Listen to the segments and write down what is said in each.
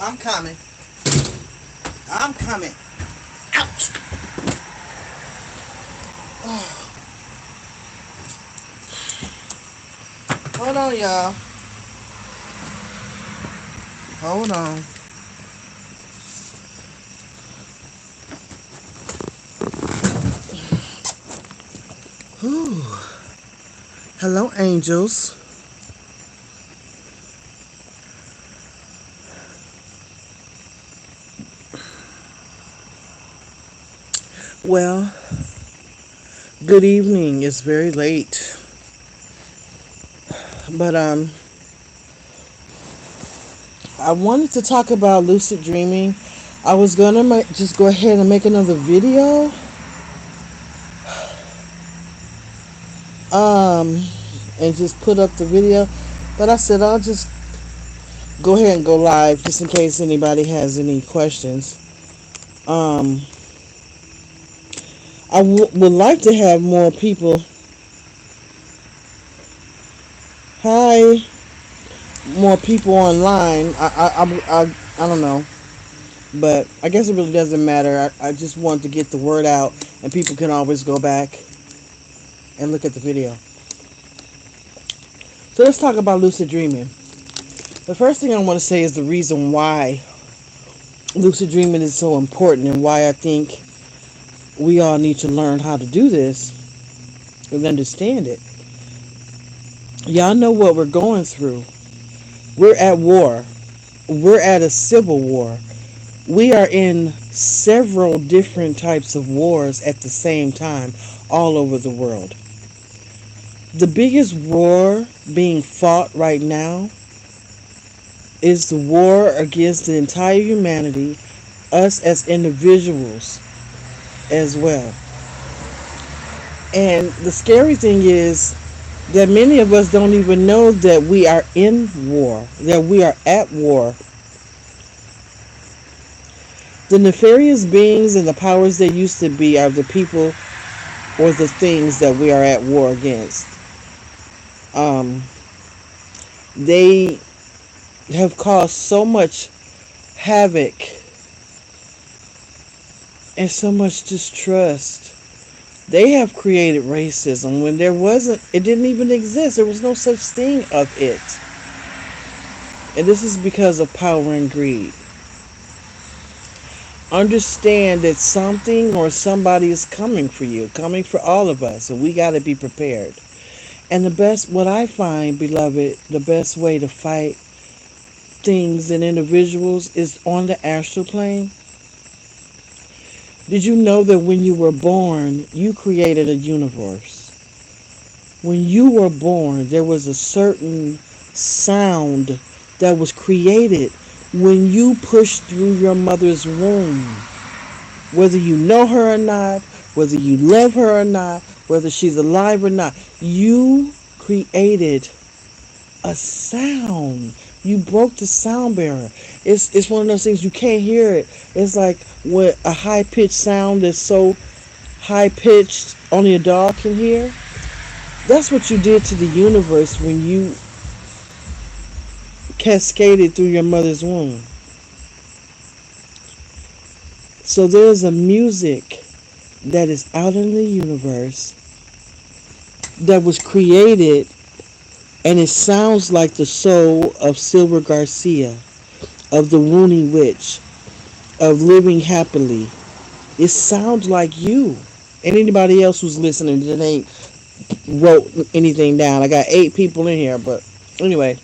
I'm coming. I'm coming. Ouch. Oh. Hold on, y'all. Hold on. Whew. Hello, angels. Well, good evening. It's very late. But I wanted to talk about lucid dreaming. I was gonna just go ahead and make another video. Um and just put up the video. But I said I'll just go ahead and go live just in case anybody has any questions. Um would like to have more people. Hi, more people online. I don't know, but I guess it really doesn't matter. I just want to get the word out, and people can always go back and look at the video. So let's talk about lucid dreaming. The first thing I want to say is the reason why lucid dreaming is so important and why I think we all need to learn how to do this and understand it. Y'all know what we're going through. We're at war. We're at a civil war. We are in several different types of wars at the same time all over the world. The biggest war being fought right now is the war against the entire humanity, us as individuals as well. And the scary thing is that many of us don't even know that we are in war, that we are at war. The nefarious beings and the powers that used to be are the people or the things that we are at war against. They have caused so much havoc and so much distrust. They have created racism when it didn't even exist. There was no such thing of it. And this is because of power and greed. Understand that something or somebody is coming for you, coming for all of us, and we got to be prepared. And what I find, beloved, the best way to fight things and individuals is on the astral plane. Did you know that when you were born, you created a universe? When you were born, there was a certain sound that was created when you pushed through your mother's womb. Whether you know her or not, whether you love her or not, whether she's alive or not, you created a sound. You broke the sound barrier. It's one of those things you can't hear it. It's like what a high pitched sound that's so high pitched only a dog can hear. That's what you did to the universe when you cascaded through your mother's womb. So there's a music that is out in the universe that was created, and it sounds like the soul of Silver Garcia, of the Wounding Witch, of Living Happily. It sounds like you and anybody else who's listening that ain't wrote anything down. I got 8 people in here, but anyway,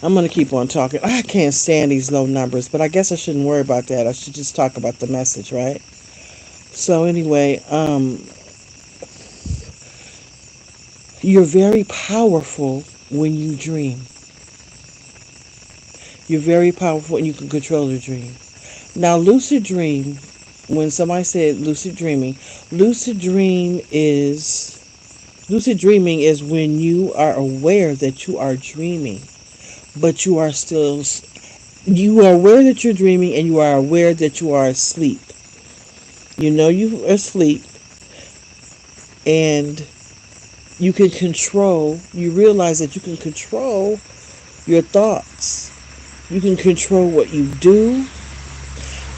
I'm going to keep on talking. I can't stand these low numbers, but I guess I shouldn't worry about that. I should just talk about the message, right? So anyway, you're very powerful when you dream. You're very powerful and you can control your dream. Now, lucid dream, when somebody said lucid dreaming, lucid dreaming is when you are aware that you are dreaming, but you are aware that you're dreaming and you are aware that you are asleep. You know you are asleep and you realize that you can control your thoughts. You can control what you do.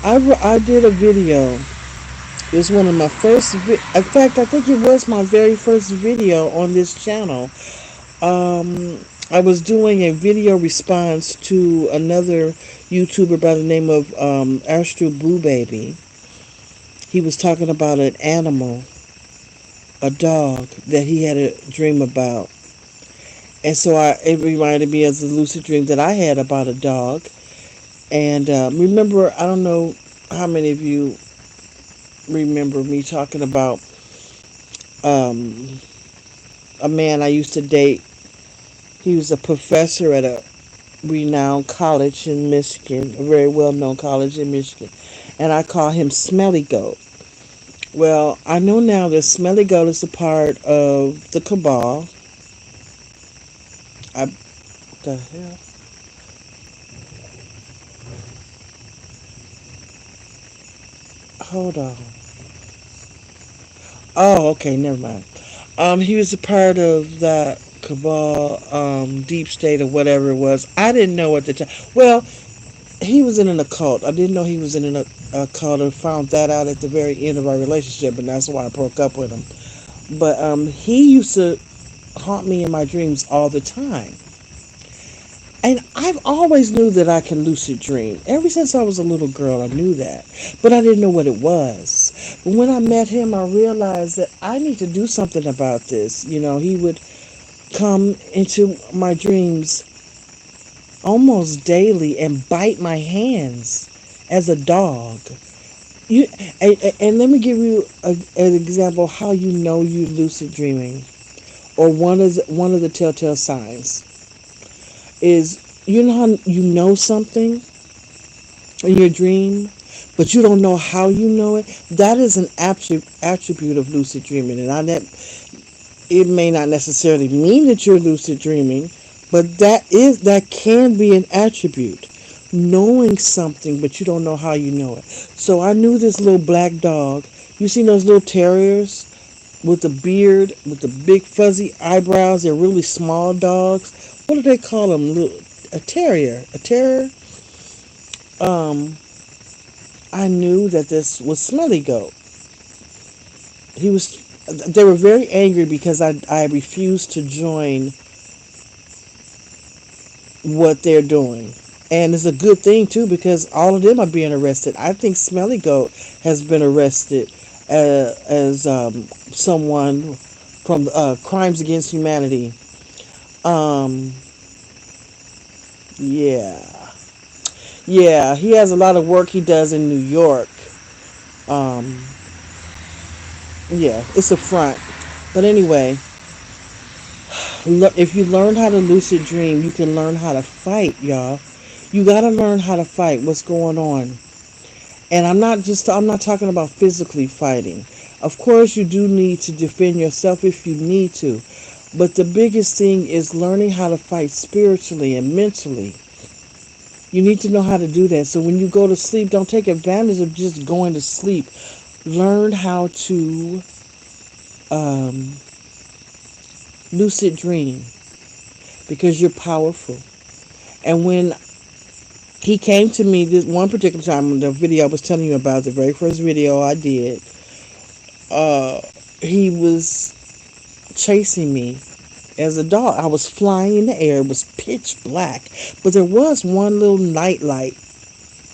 I did a video. It was one of my first. In fact, I think it was my very first video on this channel. I was doing a video response to another YouTuber by the name of Astro Blue Baby. He was talking about an animal, a dog that he had a dream about, and so it reminded me of the lucid dream that I had about a dog. And remember, I don't know how many of you remember me talking about um, a man I used to date. He was a professor at a renowned college in Michigan, a very well-known college in Michigan, and I call him Smelly Goat. Well, I know now that Smelly Goat is a part of the cabal. The hell? Hold on. Oh, okay, never mind. He was a part of that cabal, deep state or whatever it was. I didn't know at the time. Well, he was in an occult. I didn't know he was in an occult, and found that out at the very end of our relationship, and that's why I broke up with him. But he used to haunt me in my dreams all the time. And I've always knew that I can lucid dream. Ever since I was a little girl, I knew that. But I didn't know what it was. But when I met him, I realized that I need to do something about this. You know, he would come into my dreams almost daily and bite my hands as a dog. You and let me give you an example of how you know you're lucid dreaming, or one of the telltale signs is, you know how you know something in your dream, but you don't know how you know it. That is an attribute of lucid dreaming, and it may not necessarily mean that you're lucid dreaming, but that can be an attribute. Knowing something, but you don't know how you know it. So I knew this little black dog. You seen those little terriers with the beard, with the big fuzzy eyebrows? They're really small dogs. What do they call them? A terrier. A terrier? Um, I knew that this was Smelly Goat. He was. They were very angry because I refused to join what they're doing. And it's a good thing too, because all of them are being arrested. I think Smelly Goat has been arrested as someone from Crimes Against Humanity. Um, yeah, yeah, he has a lot of work he does in New York. Um, yeah, it's a front. But anyway, if you learn how to lucid dream, you can learn how to fight, y'all. You got to learn how to fight. What's going on? And I'm not talking about physically fighting. Of course, you do need to defend yourself if you need to. But the biggest thing is learning how to fight spiritually and mentally. You need to know how to do that. So when you go to sleep, don't take advantage of just going to sleep. Learn how to um, lucid dream, because you're powerful. And when he came to me this one particular time, the video I was telling you about, the very first video I did, uh, he was chasing me as a dog. I was flying in the air. It was pitch black, but there was one little night light.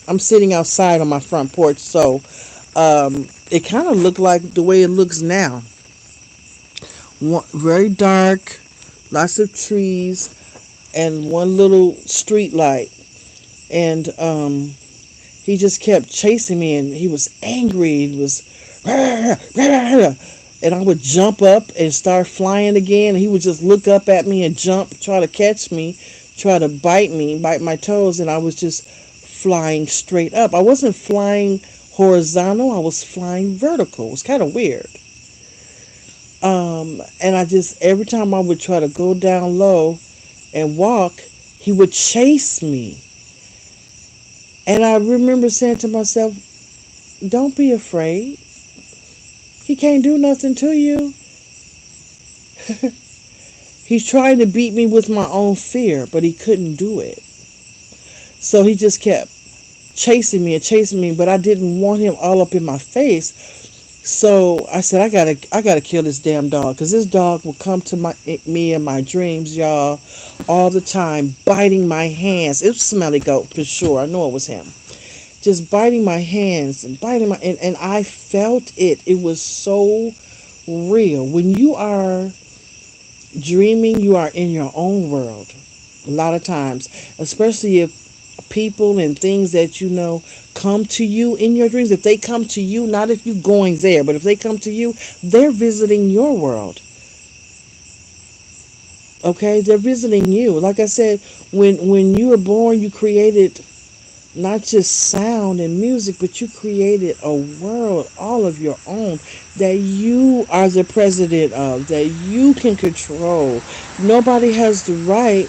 I'm sitting outside on my front porch, so it kind of looked like the way it looks now. Very dark, lots of trees, and one little street light. And he just kept chasing me, and he was angry. He was, and I would jump up and start flying again. And he would just look up at me and jump, try to catch me, try to bite my toes, and I was just flying straight up. I wasn't flying horizontal. I was flying vertical. It was kind of weird. And I just, every time I would try to go down low and walk, he would chase me. And I remember saying to myself, don't be afraid. He can't do nothing to you. He's trying to beat me with my own fear, but he couldn't do it. So he just kept chasing me, but I didn't want him all up in my face. So I said, I gotta kill this damn dog, because this dog will come to me in my dreams, y'all, all the time, biting my hands. It was Smelly Goat for sure. I know it was him. Just biting my hands and biting and I felt it. It was so real. When you are dreaming, you are in your own world. A lot of times, especially if people and things that you know come to you in your dreams, if they come to you, not if you're going there, but if they come to you, they're visiting your world. Okay, they're visiting you. Like I said, when you were born, you created not just sound and music, but you created a world all of your own that you are the president of, that you can control. Nobody has the right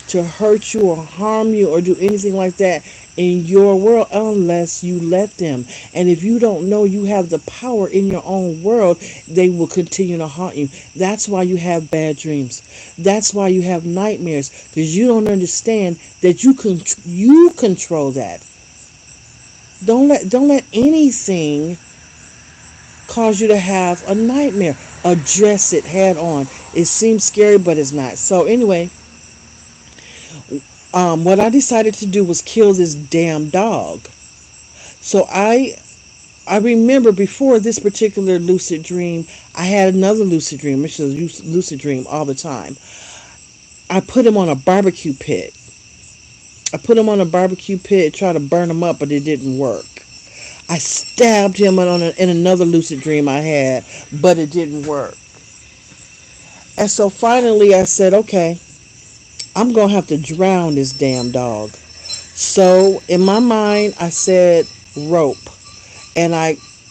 to hurt you or harm you or do anything like that in your world unless you let them. And if you don't know you have the power in your own world, they will continue to haunt you. That's why you have bad dreams. That's why you have nightmares, because you don't understand that you control that. Don't let anything cause you to have a nightmare. Address it head on. It seems scary, but it's not. So anyway, what I decided to do was kill this damn dog. So I remember before this particular lucid dream, I had another lucid dream, which is a lucid dream all the time. I put him on a barbecue pit. I put him on a barbecue pit, tried to burn him up, but it didn't work. I stabbed him in another lucid dream I had, but it didn't work. And so finally I said, okay, I'm going to have to drown this damn dog. So in my mind, I said rope. And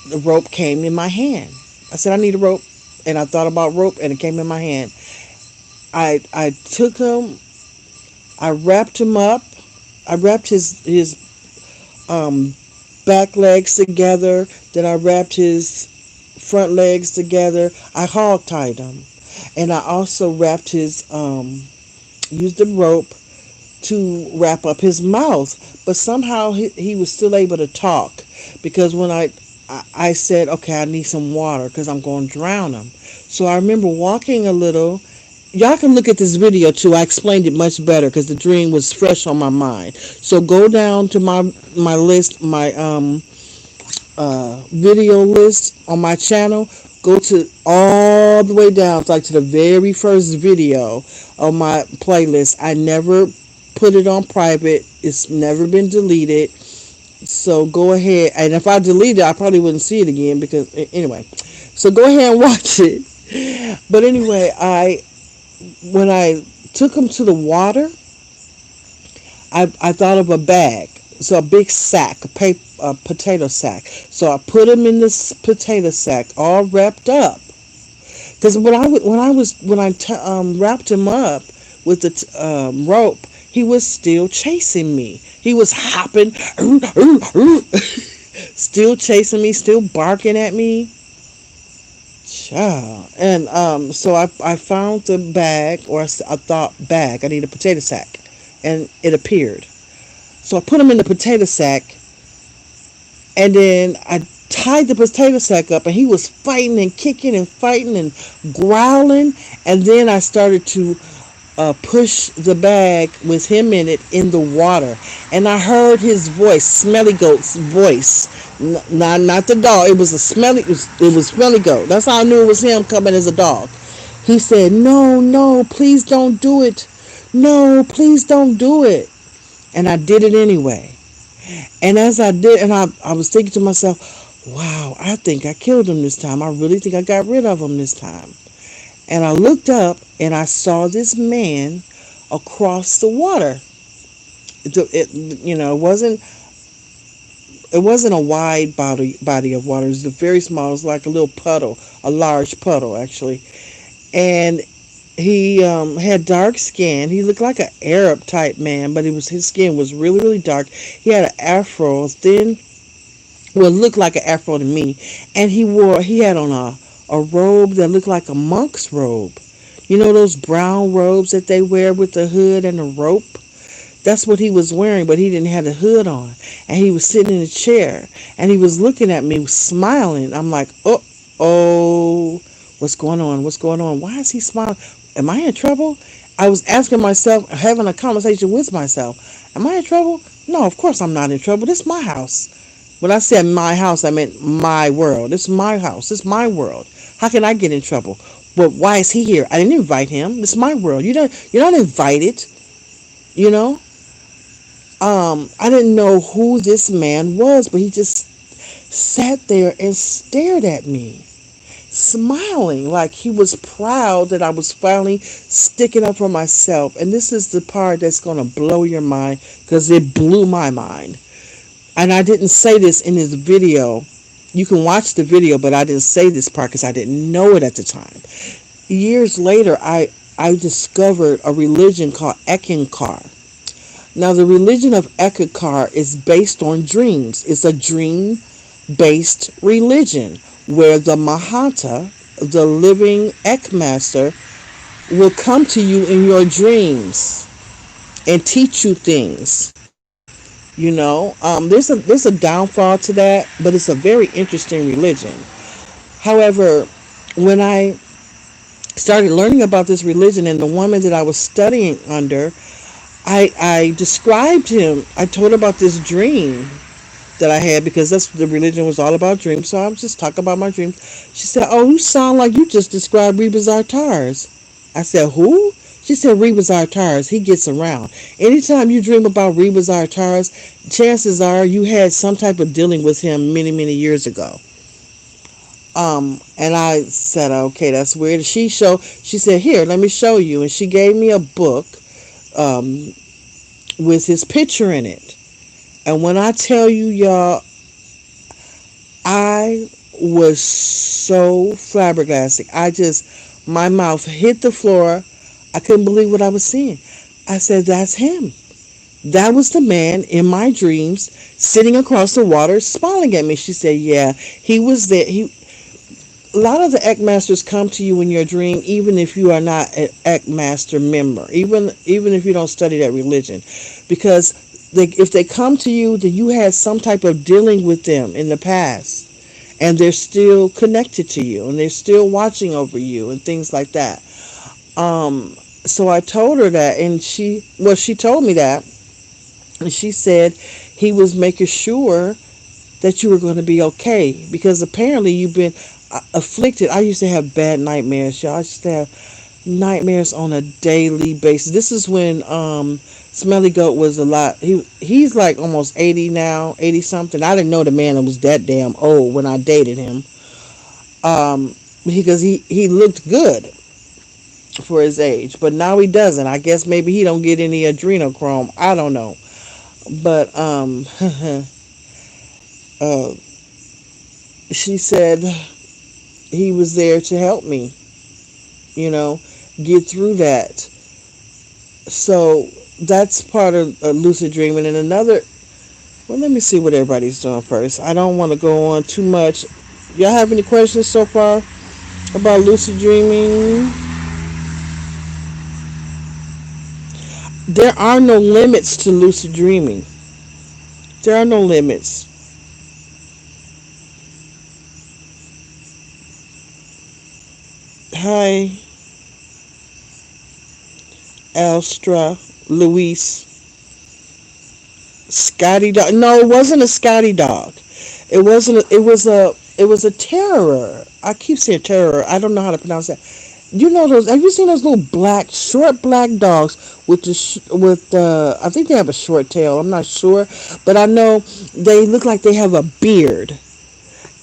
the rope came in my hand. I said, I need a rope. And I thought about rope, and it came in my hand. I took him, I wrapped him up. I wrapped his back legs together. Then I wrapped his front legs together. I hog tied him. And I also wrapped used the rope to wrap up his mouth. But somehow he was still able to talk, because when I said, okay, I need some water because I'm going to drown him. So I remember walking a little. Y'all can look at this video too. I explained it much better because the dream was fresh on my mind. So go down to my list, my video list on my channel. Go to all the way down, like to the very first video on my playlist. I never put it on private. It's never been deleted. So go ahead, and if I delete it, I probably wouldn't see it again, because anyway. So go ahead and watch it. But anyway, when I took him to the water, I thought of a bag, so a big sack, a potato sack. So I put him in this potato sack, all wrapped up. Because when I wrapped him up with the rope, he was still chasing me. He was hopping, still chasing me, still barking at me. Child. And so I found the bag, or I thought bag. I need a potato sack, and it appeared. So I put him in the potato sack, and then I tied the potato sack up, and he was fighting and kicking and fighting and growling. And then I started to push the bag with him in it in the water, and I heard his voice, Smelly Goat's voice. Not the dog. It was it was Smelly Goat. That's how I knew it was him coming as a dog. He said, "No, please don't do it. No, please don't do it." And I did it anyway. And as I did, and I was thinking to myself, "Wow, I think I killed him this time. I really think I got rid of him this time." And I looked up, and I saw this man across the water. It wasn't a wide body of water. It was very small. It was like a little puddle, a large puddle actually. And he had dark skin. He looked like an Arab type man, but his skin was really, really dark. He had an afro, thin. Well, it looked like an afro to me. And he had on a robe that looked like a monk's robe. You know those brown robes that they wear with the hood and the rope? That's what he was wearing, but he didn't have the hood on. And he was sitting in a chair and he was looking at me smiling. I'm like, oh, what's going on? What's going on? Why is he smiling? Am I in trouble? I was asking myself, having a conversation with myself, am I in trouble? No, of course I'm not in trouble. This is my house. When I said my house, I meant my world. This is my house. This is my world. How can I get in trouble? But why is he here? I didn't invite him. This is my world. You're not invited. You know. I didn't know who this man was, but he just sat there and stared at me, smiling like he was proud that I was finally sticking up for myself. And this is the part that's going to blow your mind because it blew my mind. And I didn't say this in this video. You can watch the video, but I didn't say this part because I didn't know it at the time. Years later, I discovered a religion called Ekankar. Now, the religion of Ekankar is based on dreams. It's a dream-based religion where the Mahanta, the living Ekmaster, will come to you in your dreams and teach you things. You know, there's a downfall to that, but it's a very interesting religion. However, when I started learning about this religion and the woman that I was studying under, I described him. I told her about this dream that I had because that's the religion was all about dreams. So I was just talking about my dreams. She said, "Oh, you sound like you just described Rebus Artars." I said, "Who?" She said, "Rebus Artars. He gets around. Anytime you dream about Rebus Artars, chances are you had some type of dealing with him many, many years ago." And I said, "Okay, that's weird." She said, "Here, let me show you." And she gave me a book with his picture in it. And when I tell you, y'all, I was so flabbergasted. My mouth hit the floor. I couldn't believe what I was seeing. I said, "That's him. That was the man in my dreams sitting across the water smiling at me." She said, "Yeah, he was there. A lot of the Ekmasters come to you in your dream, even if you are not an Ekmaster member, even if you don't study that religion, because if they come to you, then you had some type of dealing with them in the past, and they're still connected to you, and they're still watching over you, and things like that." So I told her that, and she told me that, and she said he was making sure that you were going to be okay because apparently you've been afflicted. I used to have bad nightmares, y'all. I used to have nightmares on a daily basis. This is when Smelly Goat was a lot. He's like almost 80 now, 80 something. I didn't know the man was that damn old when I dated him. Because he looked good for his age, but now he doesn't. I guess maybe he don't get any adrenochrome. I don't know. But she said he was there to help me, get through that. So that's part of lucid dreaming. And another, well, let me see what everybody's doing first. I don't want to go on too much. Y'all have any questions so far about lucid dreaming? There are no limits to lucid dreaming. There are no limits. Hi, Elstra, Luis, Scotty dog. No, it wasn't a Scotty dog. It wasn't. It was a terror. I keep saying terror. I don't know how to pronounce that. You know those? Have you seen those little short black dogs with I think they have a short tail. I'm not sure, but I know they look like they have a beard,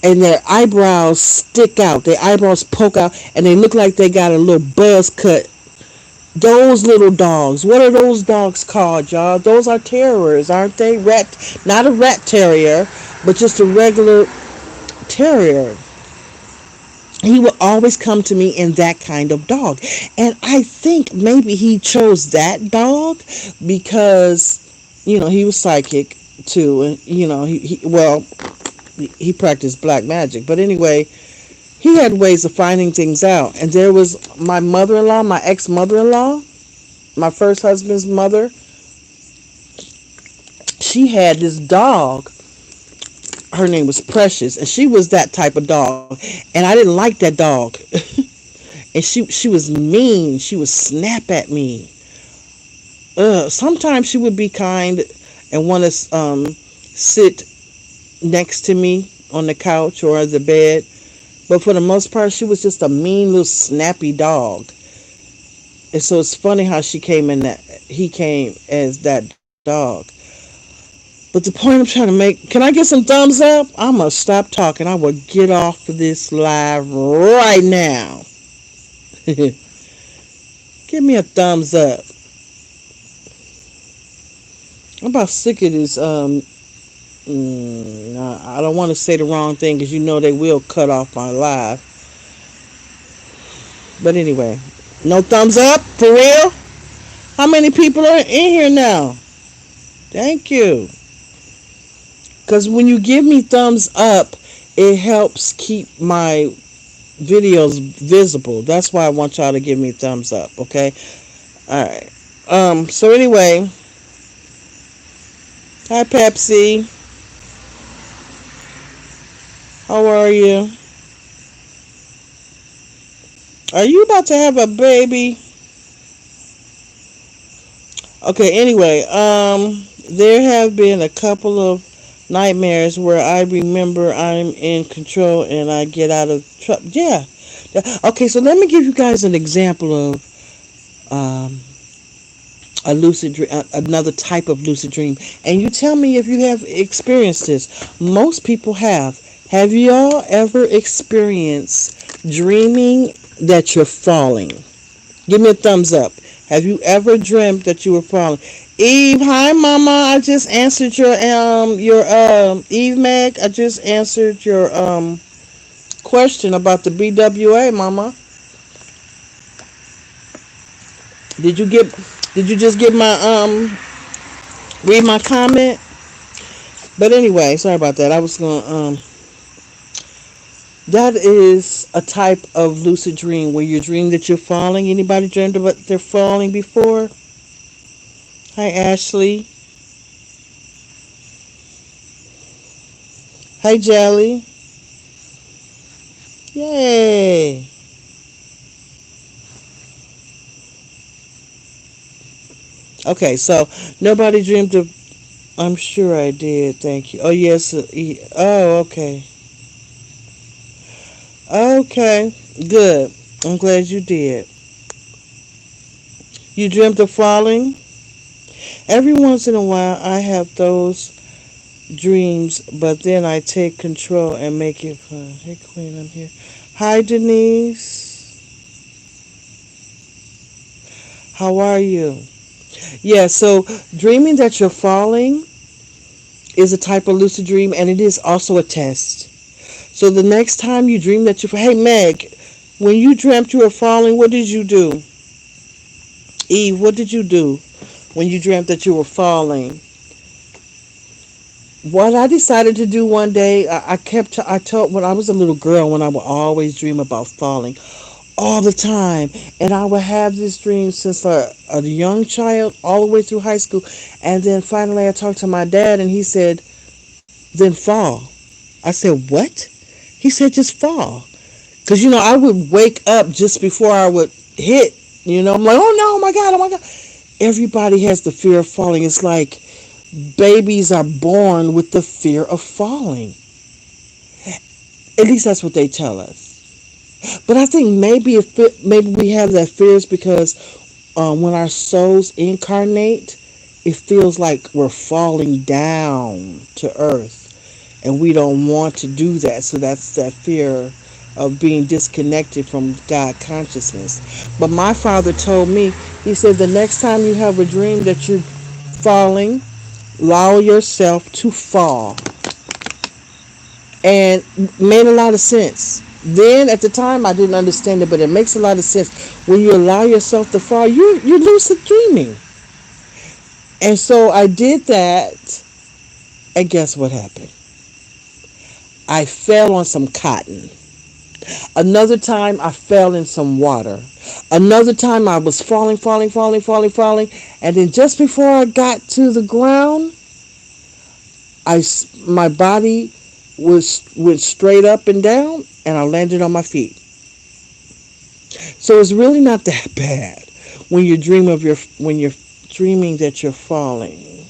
and their eyebrows stick out. Their eyebrows poke out, and they look like they got a little buzz cut. Those little dogs. What are those dogs called, y'all? Those are terrors, aren't they? Not a rat terrier, but just a regular terrier. He would always come to me in that kind of dog. And I think maybe he chose that dog because, he was psychic too. And, he practiced black magic. But anyway, he had ways of finding things out. And there was my mother-in-law, my ex-mother-in-law, my first husband's mother. she had this dog. Her name was Precious, and she was that type of dog, and I didn't like that dog. And she was mean. She would snap at me. Sometimes she would be kind and want to sit next to me on the couch or the bed, but for the most part, she was just a mean little snappy dog. And so it's funny how he came as that dog. But the point I'm trying to make, can I get some thumbs up? I'm gonna stop talking. I will get off of this live right now. Give me a thumbs up. I'm about sick of this. I don't want to say the wrong thing because you know they will cut off my live. But anyway, no thumbs up for real. How many people are in here now? Thank you. Because when you give me thumbs up, it helps keep my videos visible. That's why I want y'all to give me thumbs up. Okay. All right. So anyway, hi Pepsi. How are you? Are you about to have a baby? Okay, anyway, there have been a couple of nightmares where I remember I'm in control and I get out of trouble. Yeah. Okay, so let me give you guys an example of a lucid dream, another type of lucid dream. And you tell me if you have experienced this. Most people have. Have y'all ever experienced dreaming that you're falling? Give me a thumbs up. Have you ever dreamt that you were falling? Eve, hi mama. I just answered your Eve Mag. I just answered your question about the BWA, mama. Did you just get my read my comment? But anyway, sorry about that. I was gonna that is a type of lucid dream where you dream that you're falling. Anybody dreamed about they're falling before? Hi, Ashley. Hi, Jelly. Yay. Okay, so nobody dreamed of. I'm sure I did. Thank you. Oh, yes. Oh, okay. Okay. Good. I'm glad you did. You dreamt of falling? Every once in a while, I have those dreams, but then I take control and make it fun. Hey, Queen, I'm here. Hi, Denise. How are you? Yeah, so dreaming that you're falling is a type of lucid dream, and it is also a test. So the next time you dream that you're... Hey, Meg, when you dreamt you were falling, what did you do? Eve, what did you do when you dreamt that you were falling? What I decided to do one day, I told when I was a little girl, when I would always dream about falling all the time. And I would have this dream since a young child all the way through high school. And then finally I talked to my dad and he said, then fall. I said, what? He said, just fall. Because, I would wake up just before I would hit. I'm like, oh no, oh my God, oh my God. Everybody has the fear of falling. It's like babies are born with the fear of falling. At least that's what they tell us. But I think maybe we have that fears because when our souls incarnate, it feels like we're falling down to earth, and we don't want to do that. So that's that fear of being disconnected from God consciousness. But my father told me, he said, the next time you have a dream that you're falling, allow yourself to fall. And made a lot of sense. Then at the time I didn't understand it, but it makes a lot of sense. When you allow yourself to fall, you're lucid dreaming. And so I did that, and guess what happened? I fell on some cotton. Another time I fell in some water. Another time I was falling. And then just before I got to the ground, My body went straight up and down, and I landed on my feet. So it's really not that bad when you're dreaming that you're falling.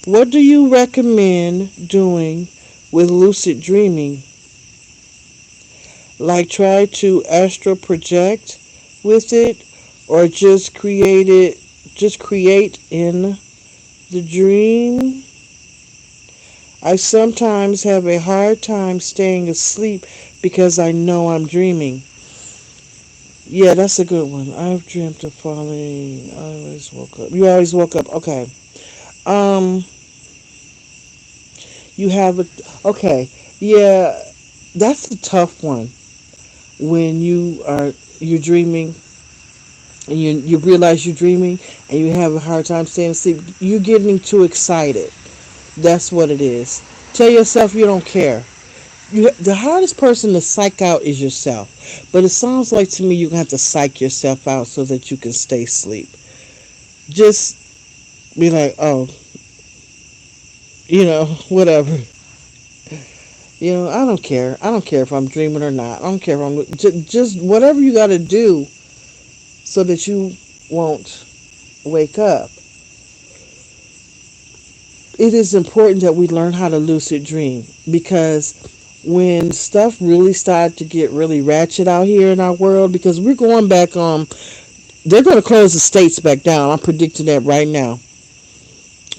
What do you recommend doing with lucid dreaming? Like try to astral project with it, or just create in the dream. I sometimes have a hard time staying asleep because I know I'm dreaming. Yeah, that's a good one. I've dreamt of falling. I always woke up. You always woke up. Okay. Um, you have a. Okay. Yeah, that's a tough one. When you're dreaming and you realize you're dreaming and you have a hard time staying asleep, you're getting too excited. That's what it is. Tell yourself you don't care. The hardest person to psych out is yourself. But it sounds like to me you're going to have to psych yourself out so that you can stay asleep. Just be like, oh, whatever. I don't care. I don't care if I'm dreaming or not. I don't care if I'm just whatever you got to do so that you won't wake up. It is important that we learn how to lucid dream, because when stuff really started to get really ratchet out here in our world, because we're going back on, they're going to close the states back down. I'm predicting that right now.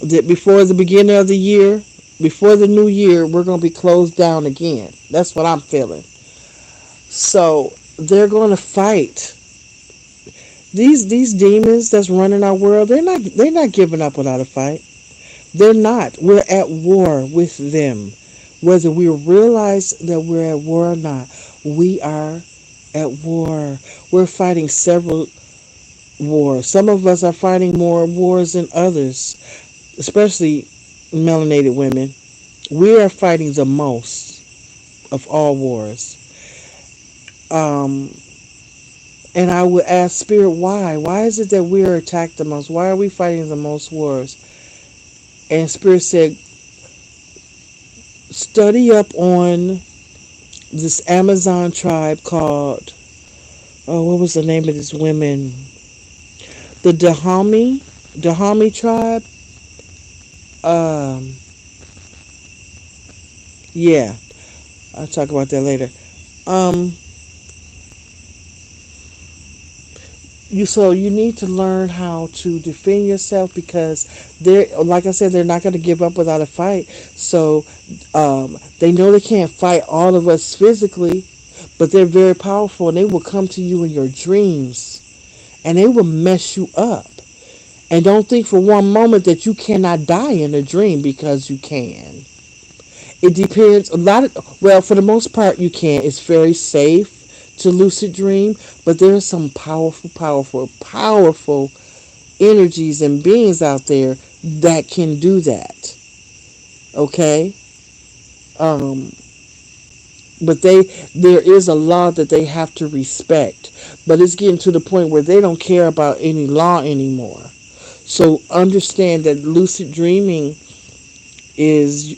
That before the beginning of the year, before the new year, we're going to be closed down again. That's what I'm feeling. So they're going to fight these demons that's running our world. They're not giving up without a fight. They're not. We're at war with them. Whether we realize that we're at war or not, we are at war. We're fighting several wars. Some of us are fighting more wars than others, especially melanated women. We are fighting the most of all wars. Um, and I would ask Spirit, why? Why is it that we are attacked the most? Why are we fighting the most wars? And Spirit said, study up on this Amazon tribe called, oh, what was the name of this women? The Dahomey tribe. Um, yeah, I'll talk about that later. Um, you need to learn how to defend yourself, because like I said, they're not going to give up without a fight. So they know they can't fight all of us physically, but they're very powerful, and they will come to you in your dreams and they will mess you up. And don't think for one moment that you cannot die in a dream, because you can. It depends. Well, for the most part, you can. It's very safe to lucid dream, but there are some powerful, powerful, powerful energies and beings out there that can do that. Okay? Um, but there is a law that they have to respect. But it's getting to the point where they don't care about any law anymore. So understand that lucid dreaming is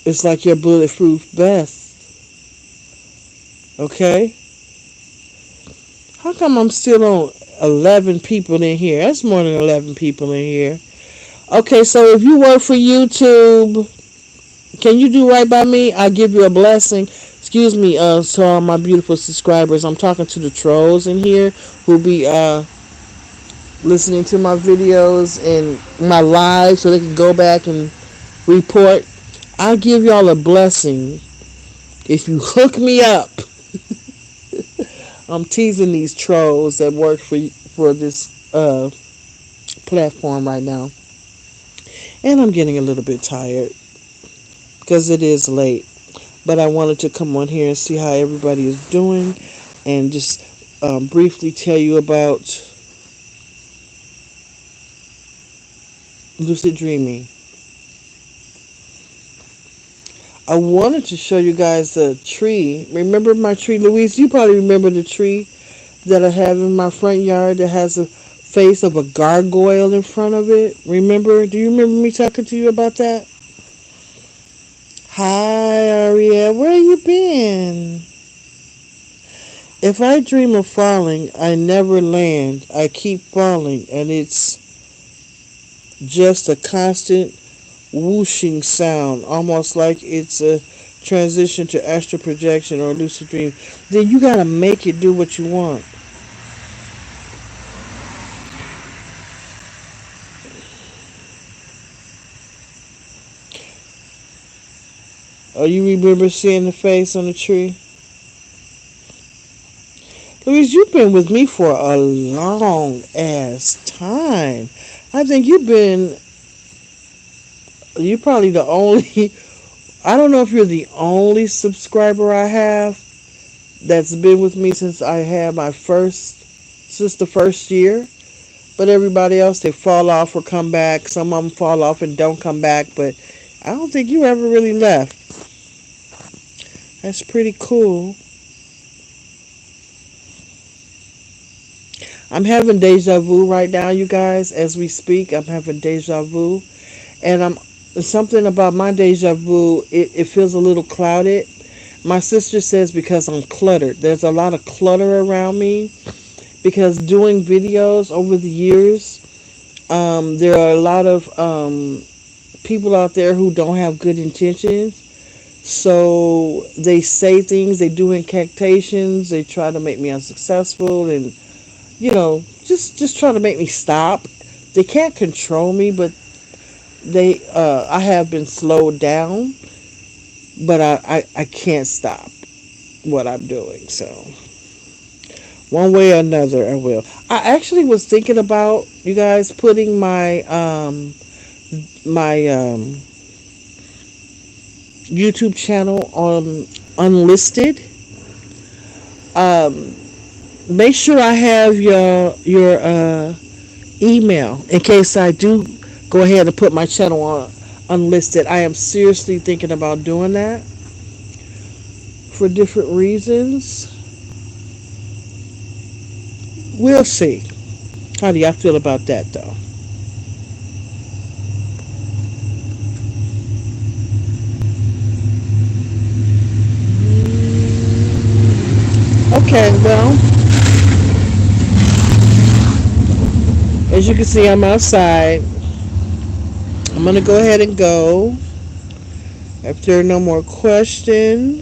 it's like your bulletproof vest. Okay? How come I'm still on 11 people in here? That's more than 11 people in here. Okay, so if you work for YouTube, can you do right by me? I'll give you a blessing. Excuse me, to all my beautiful subscribers. I'm talking to the trolls in here who'll be listening to my videos and my live so they can go back and report. I'll give y'all a blessing if you hook me up. I'm teasing these trolls that work for this platform right now. And I'm getting a little bit tired because it is late. But I wanted to come on here and see how everybody is doing, and just briefly tell you about lucid dreaming. I wanted to show you guys the tree. Remember my tree, Louise? You probably remember the tree that I have in my front yard that has a face of a gargoyle in front of it. Remember? Do you remember me talking to you about that? Hi, Aria. Where you been? If I dream of falling, I never land. I keep falling, and it's just a constant whooshing sound, almost like it's a transition to astral projection or lucid dream. Then you gotta make it do what you want. Oh, you remember seeing the face on the tree? Louise, you've been with me for a long ass time. I think you're probably the only, I don't know if you're the only subscriber I have that's been with me since I had since the first year. But everybody else, they fall off or come back. Some of them fall off and don't come back. But I don't think you ever really left. That's pretty cool. I'm having deja vu right now, you guys. As we speak, I'm having deja vu. And something about my deja vu, it feels a little clouded. My sister says because I'm cluttered. There's a lot of clutter around me because doing videos over the years, there are a lot of people out there who don't have good intentions. So they say things, they do incantations, they try to make me unsuccessful, and just try to make me stop. They can't control me, but I have been slowed down, but I can't stop what I'm doing. So one way or another, I will. I actually was thinking about, you guys, putting my YouTube channel on unlisted. Um, Make sure I have your email in case I do go ahead and put my channel on unlisted. I am seriously thinking about doing that for different reasons. We'll see. How do y'all feel about that, though? Okay, well, as you can see, I'm outside. I'm going to go ahead and go. If there are no more questions,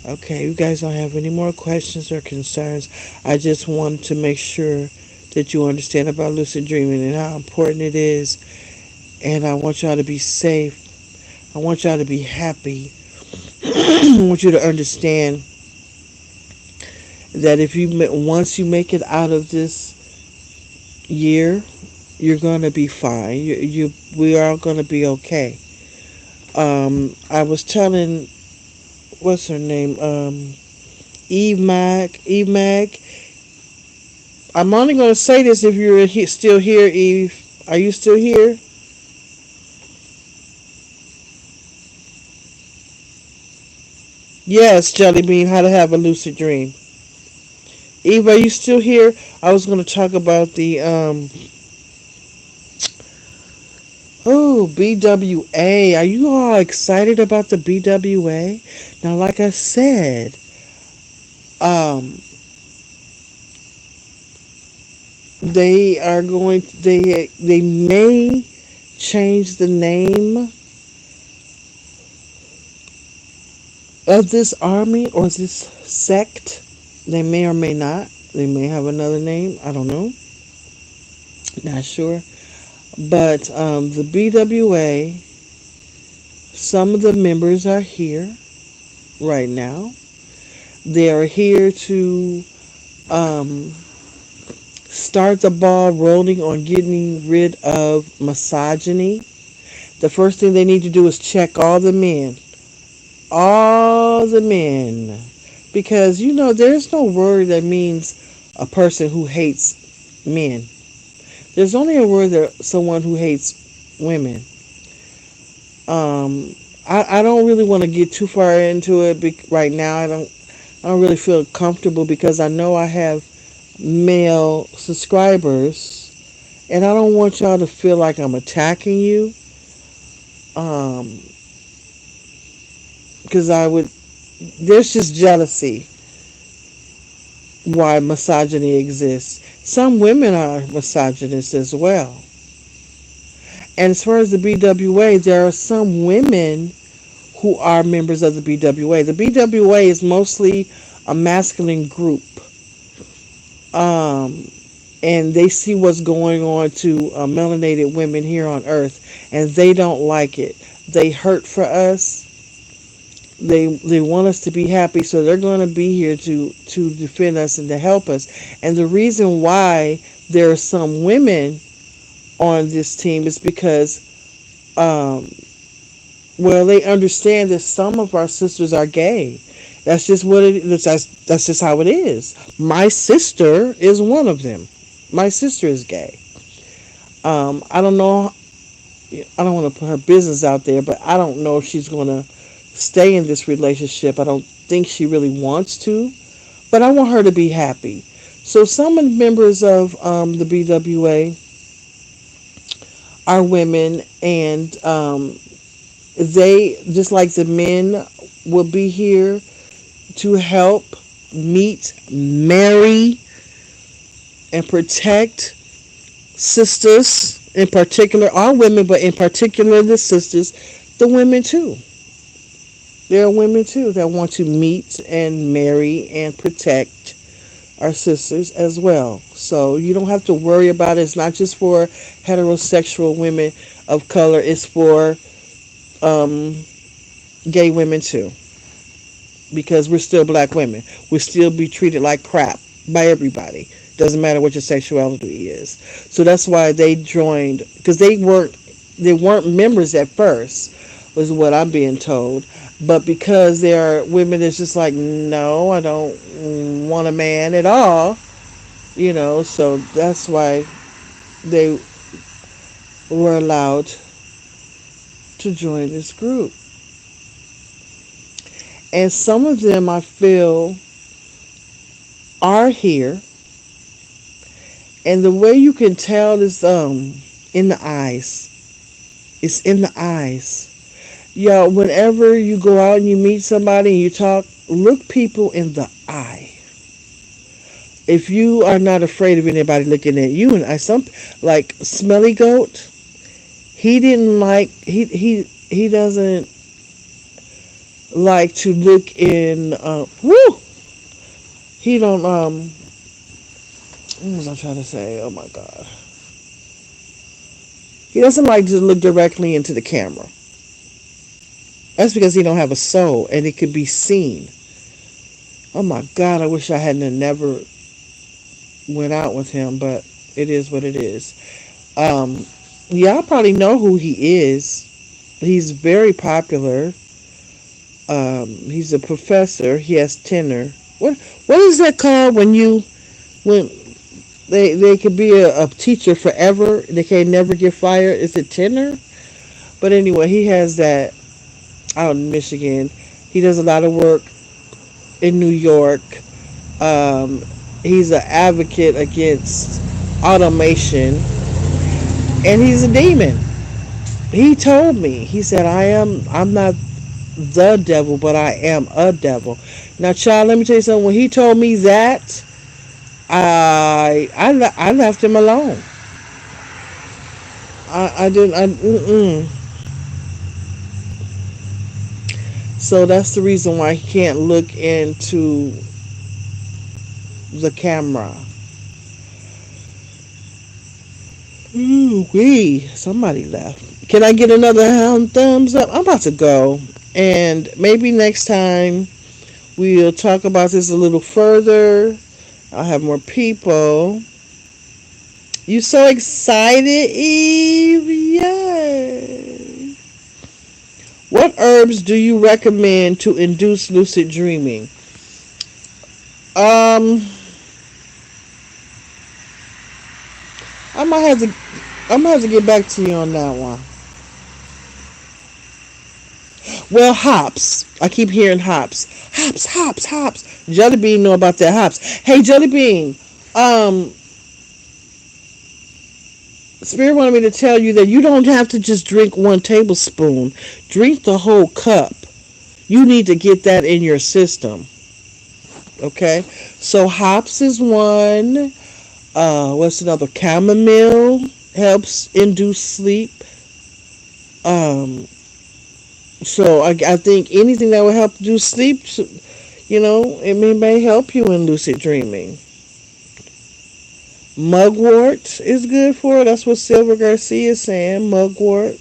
okay, you guys don't have any more questions or concerns. I just want to make sure that you understand about lucid dreaming and how important it is. And I want y'all to be safe. I want y'all to be happy. I want you to understand that if once you make it out of this year, you're gonna be fine. We are gonna be okay. I was telling, what's her name? Eve Mag. I'm only gonna say this if you're still here, Eve. Are you still here? Yes, Jelly Bean. How to have a lucid dream. Eve, are you still here? I was gonna talk about the BWA. Are you all excited about the BWA? Now, like I said, um, they may change the name of this army or this sect. They may or may not. They may have another name. I don't know. Not sure. But the BWA, some of the members are here right now. They are here to start the ball rolling on getting rid of misogyny. The first thing they need to do is check all the men. All the men. Because, there's no word that means a person who hates men. There's only a word that someone who hates women. I don't really want to get too far into it right now. I don't really feel comfortable because I know I have male subscribers, and I don't want y'all to feel like I'm attacking you. Um, because I would, there's just jealousy why misogyny exists. Some women are misogynists as well. And as far as the BWA, there are some women who are members of the BWA. The BWA is mostly a masculine group. Um, and they see what's going on to melanated women here on Earth, and they don't like it. They hurt for us. They want us to be happy, so they're going to be here to defend us and to help us. And the reason why there are some women on this team is because, um, well, they understand that some of our sisters are gay. That's just what it is. That's just how it is. My sister is one of them. My sister is gay. I don't know. I don't want to put her business out there, but I don't know if she's going to stay in this relationship. I don't think she really wants to, but I want her to be happy. So some of the members of the BWA are women, and they, just like the men, will be here to help, meet, marry, and protect sisters, in particular, all women, but in particular the sisters, the women too. There are women too that want to meet and marry and protect our sisters as well. So you don't have to worry about it. It's not just for heterosexual women of color. It's for gay women too. Because we're still black women. We still be treated like crap by everybody. Doesn't matter what your sexuality is. So that's why they joined, because they weren't members at first, was what I'm being told. But because there are women that's just like, no, I don't want a man at all, so that's why they were allowed to join this group. And some of them, I feel, are here. And the way you can tell is in the eyes. It's in the eyes. Yo, whenever you go out and you meet somebody and you talk, look people in the eye. If you are not afraid of anybody looking at you, and like Smelly Goat, he doesn't like to look in. He don't. What was I trying to say? Oh my God. He doesn't like to look directly into the camera. That's because he don't have a soul, and it could be seen. Oh my God! I wish I hadn't never went out with him, but it is what it is. Y'all probably know who he is. He's very popular. He's a professor. He has tenure. What is that called when they could be a teacher forever? They can never get fired. Is it tenure? But anyway, he has that out in Michigan. He does a lot of work in New York. He's an advocate against automation, and he's a demon. He told me. He said, I'm not the devil, but I am a devil. Now, child, let me tell you something. When he told me that, I left him alone. I didn't. So that's the reason why he can't look into the camera. Ooh wee! Somebody left. Can I get another thumbs up? I'm about to go, and maybe next time we'll talk about this a little further. I'll have more people. You so excited, Eve? Yay! What herbs do you recommend to induce lucid dreaming? I might have to I'm gonna have to get back to you on that one. Well, hops. I keep hearing hops. Hops, hops, hops. Jelly Bean know about that hops. Hey, Jelly Bean. Um, Spirit wanted me to tell you that you don't have to just drink 1 tablespoon. Drink the whole cup. You need to get that in your system. Okay? So hops is one. What's another? Chamomile helps induce sleep. Um, so I think anything that will help you sleep, it may help you in lucid dreaming. Mugwort is good for it. That's what Silver Garcia is saying. Mugwort.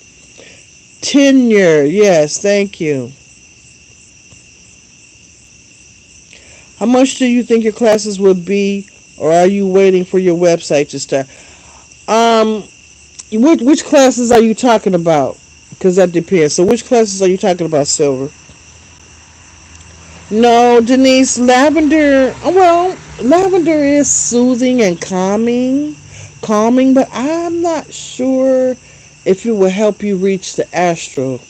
Tenure. Yes, thank you. How much do you think your classes would be, or are you waiting for your website to start? Um, which classes are you talking about? Because that depends. So, which classes are you talking about, Silver? No, Denise. Lavender. Well, lavender is soothing and calming, but I'm not sure if it will help you reach the astral.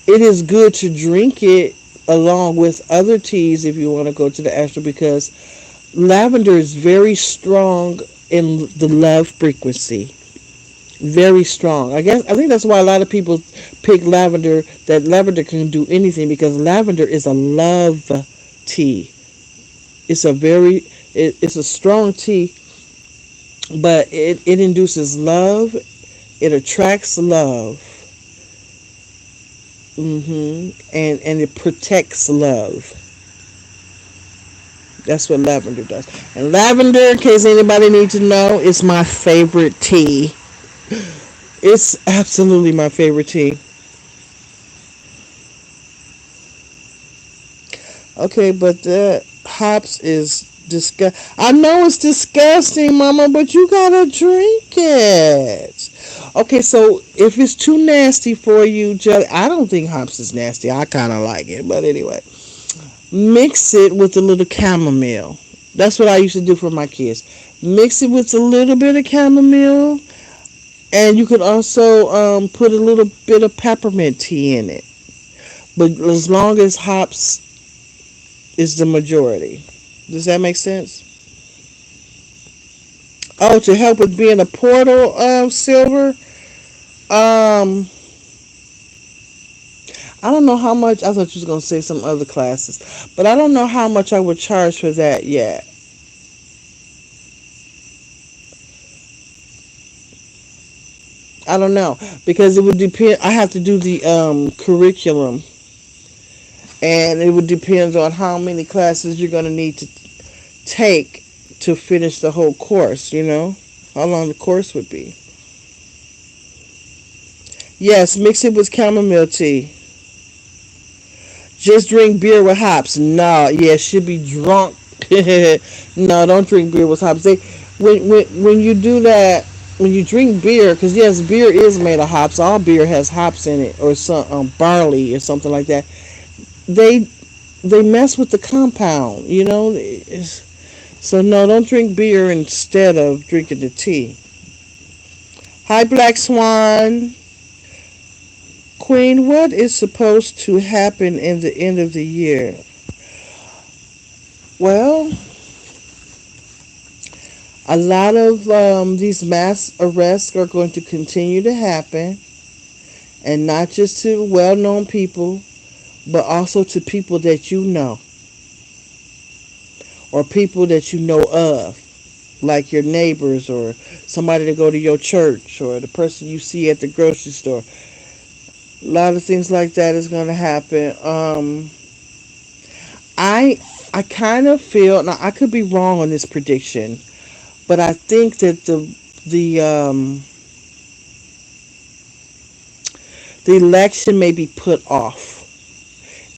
It is good to drink it along with other teas if you want to go to the astral, because lavender is very strong in the love frequency. Very strong. I think that's why a lot of people pick lavender. That lavender can do anything, because lavender is a love tea. It's a it's a strong tea, but it induces love. It attracts love. And it protects love. That's what lavender does. And lavender, in case anybody needs to know, is my favorite tea. It's absolutely my favorite tea. Okay, but the hops is disgust. I know it's disgusting, Mama, but you gotta drink it. Okay, so if it's too nasty for you, Jelly, I don't think hops is nasty. I kind of like it, but anyway, mix it with a little chamomile. That's what I used to do for my kids. Mix it with a little bit of chamomile, and you could also put a little bit of peppermint tea in it. But as long as hops is the majority. Does that make sense? Oh, to help with being a portal, Silver. Um, I don't know how much. I thought you was gonna say some other classes, but I don't know how much I would charge for that yet. I don't know, because it would depend. I have to do the curriculum, and it would depend on how many classes you're gonna need to take to finish the whole course. How long the course would be. Yes, mix it with chamomile tea. Just drink beer with hops. No, yeah, should be drunk. No, don't drink beer with hops. When you do that, when you drink beer, because yes, beer is made of hops. All beer has hops in it, or some barley or something like that. They they mess with the compound. So no, don't drink beer instead of drinking the tea. Hi, Black Swan. Queen, what is supposed to happen in the end of the year? Well, a lot of these mass arrests are going to continue to happen, and not just to well-known people, but also to people that you know, or people that you know of, like your neighbors, or somebody to go to your church, or the person you see at the grocery store. A lot of things like that is going to happen. I kind of feel, now I could be wrong on this prediction, but I think that the election may be put off.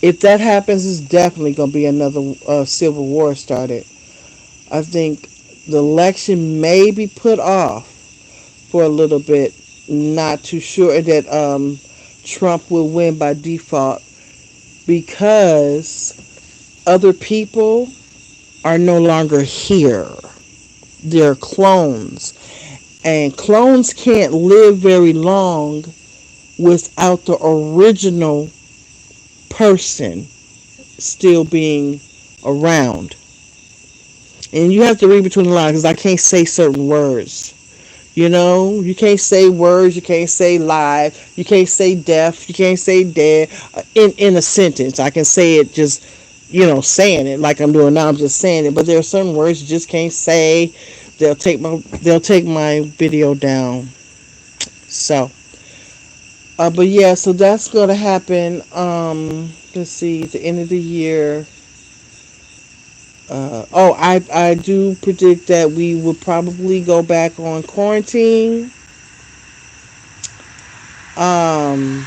If that happens, it's definitely going to be another civil war started. I think the election may be put off for a little bit. Not too sure that Trump will win by default, because other people are no longer here. They're clones. And clones can't live very long without the original person still being around. And you have to read between the lines because I can't say certain words. You can't say words, you can't say live, you can't say deaf, you can't say dead in a sentence. I can say it just, saying it like I'm doing now. I'm just saying it, but there are certain words you just can't say. They'll take my video down. So, but yeah, so that's gonna happen. Let's see, at the end of the year. I do predict that we will probably go back on quarantine. Um,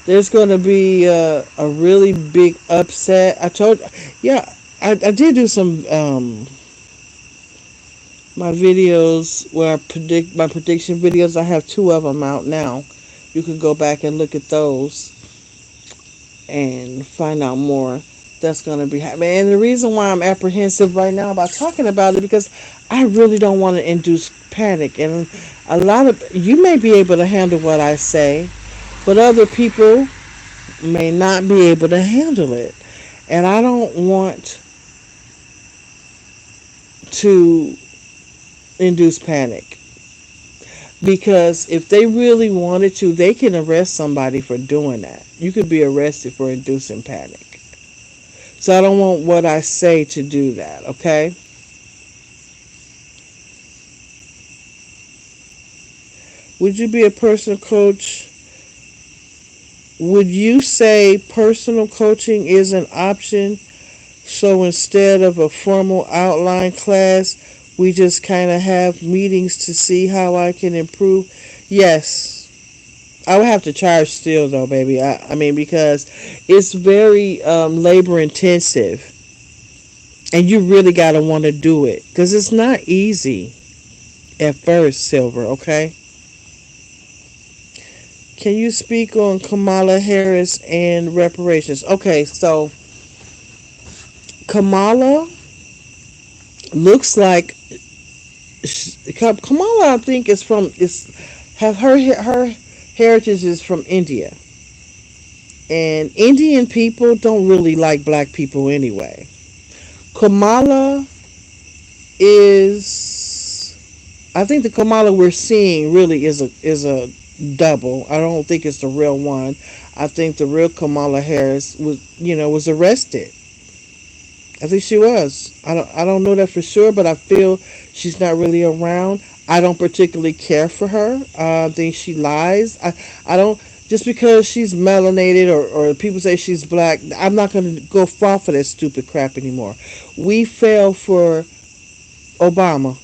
there's going to be a really big upset. Yeah, I did do some my videos where I predict my prediction videos. I have two of them out now. You can go back and look at those and find out more. That's going to be happening. And the reason why I'm apprehensive right now about talking about it because I really don't want to induce panic. And a lot of you may be able to handle what I say, but other people may not be able to handle it. And I don't want to induce panic because if they really wanted to, they can arrest somebody for doing that. You could be arrested for inducing panic. So I don't want what I say to do that, okay? Would you be a personal coach? Would you say personal coaching is an option? So instead of a formal outline class, we just kind of have meetings to see how I can improve? Yes. I would have to charge still though, baby. I mean, because it's very labor intensive. And you really got to want to do it. Because it's not easy at first, Silver, okay? Can you speak on Kamala Harris and reparations? Okay, so Kamala looks like Kamala. I think have her heritage is from India, and Indian people don't really like black people anyway. Kamala is, I think the Kamala we're seeing really is a double. I don't think it's the real one. I think the real Kamala Harris was arrested. I think she was. I don't know that for sure, but I feel she's not really around. I don't particularly care for her. I think she lies. I don't just because she's melanated or people say she's black. I'm not going to go fall for that stupid crap anymore. We fell for Obama.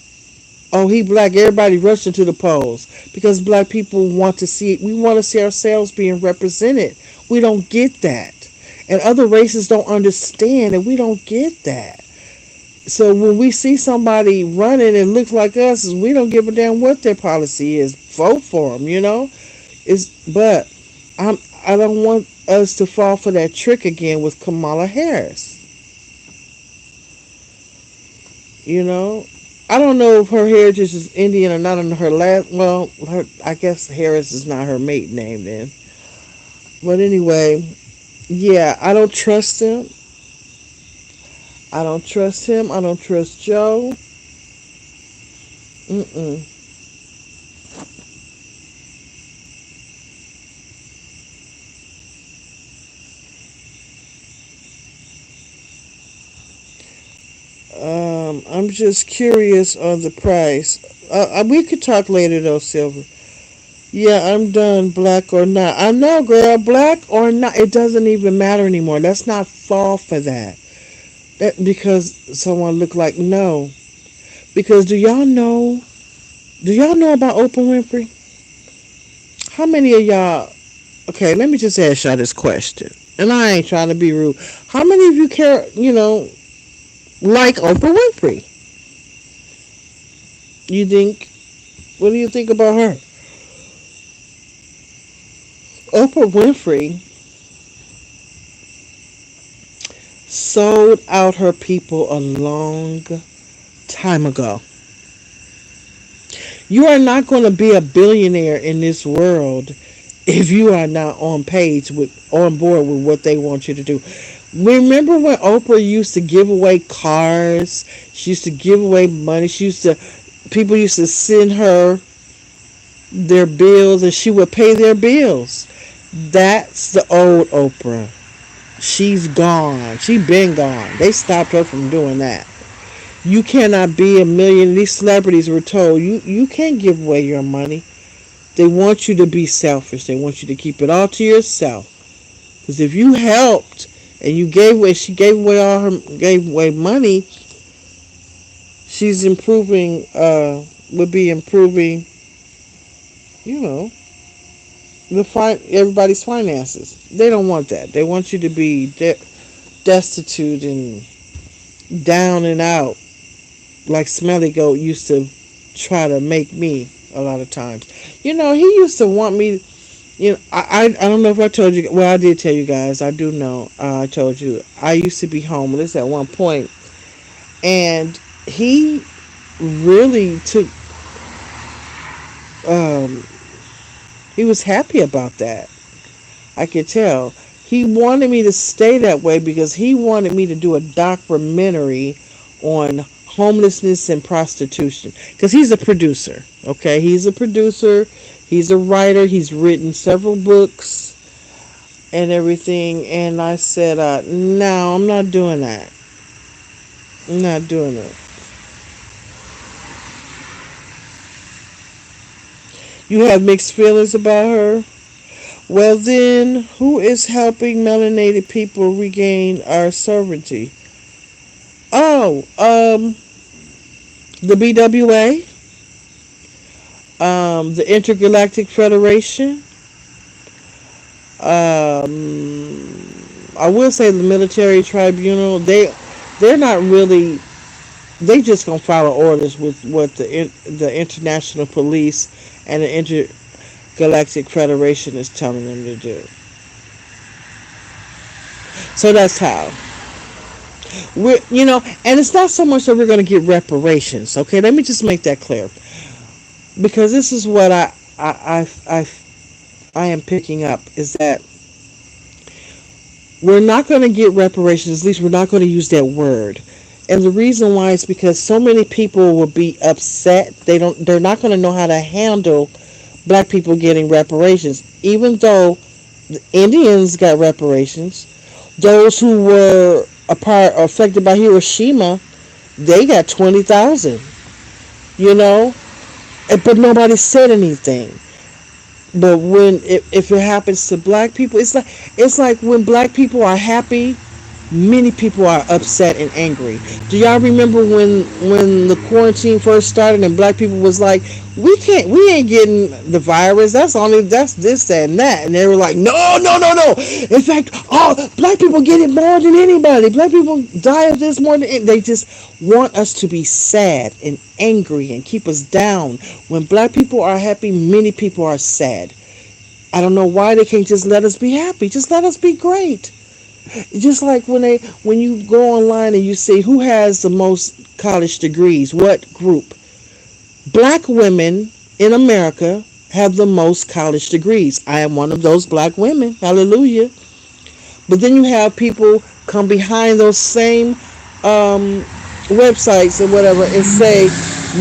Oh, he black. Everybody rushing to the polls because black people want to see. We want to see ourselves being represented. We don't get that. And other races don't understand and we don't get that. So when we see somebody running and looks like us, we don't give a damn what their policy is. Vote for them. But I don't want us to fall for that trick again with Kamala Harris. I don't know if her heritage is Indian or not. On her last, well, I guess Harris is not her maiden name then. But anyway, yeah, I don't trust him. I don't trust him. I don't trust Joe. Mm-mm. I'm just curious on the price. We could talk later though, Silver. Yeah, I'm done. Black or not. I know, girl. Black or not. It doesn't even matter anymore. Let's not fall for that. Because someone looked like no. Because do y'all know? Do y'all know about Oprah Winfrey? How many of y'all? Okay, let me just ask y'all this question. And I ain't trying to be rude. How many of you care? Like Oprah Winfrey? You think? What do you think about her? Oprah Winfrey sold out her people a long time ago. You are not going to be a billionaire in this world if you are not on board with what they want you to do. Remember when Oprah used to give away cars? She used to give away money. People used to send her their bills and she would pay their bills. That's the old Oprah. She's gone. She been gone. They stopped her from doing that. You cannot be a million. These celebrities were told you can't give away your money. They want you to be selfish. They want you to keep it all to yourself. Because if you helped and she gave away money, she's would be improving, you know, everybody's finances. They don't want that. They want you to be destitute and down and out, like Smelly Goat used to try to make me a lot of times. He used to want me. I don't know if I told you. Well, I did tell you guys. I do know. I told you I used to be homeless at one point, and he really took. He was happy about that. I could tell. He wanted me to stay that way because he wanted me to do a documentary on homelessness and prostitution. Because he's a producer. Okay, he's a producer. He's a writer. He's written several books and everything. And I said, no, I'm not doing that. I'm not doing it. You have mixed feelings about her? Well then, who is helping melanated people regain our sovereignty? Oh, the BWA, the Intergalactic Federation. I will say the military tribunal. They're not really. They just gonna follow orders with what the international police and the Intergalactic Federation is telling them to do. So that's how and it's not so much that we're going to get reparations. Okay, let me just make that clear, because this is what I am picking up is that we're not going to get reparations. At least we're not going to use that word. And the reason why is because so many people will be upset. They're not going to know how to handle black people getting reparations, even though the Indians got reparations. Those who were affected by Hiroshima, they got 20,000. But nobody said anything. But if it happens to black people, it's like when black people are happy, many people are upset and angry. Do y'all remember when the quarantine first started and black people was like, we ain't getting the virus. That's this, that, and that. And they were like, no. In fact, black people get it more than anybody. Black people die of this more than they just want us to be sad and angry and keep us down. When black people are happy, many people are sad. I don't know why they can't just let us be happy. Just let us be great. Just like when you go online and you see who has the most college degrees, what group? Black women in America have the most college degrees. I am one of those black women. Hallelujah. But then you have people come behind those same websites or whatever and say,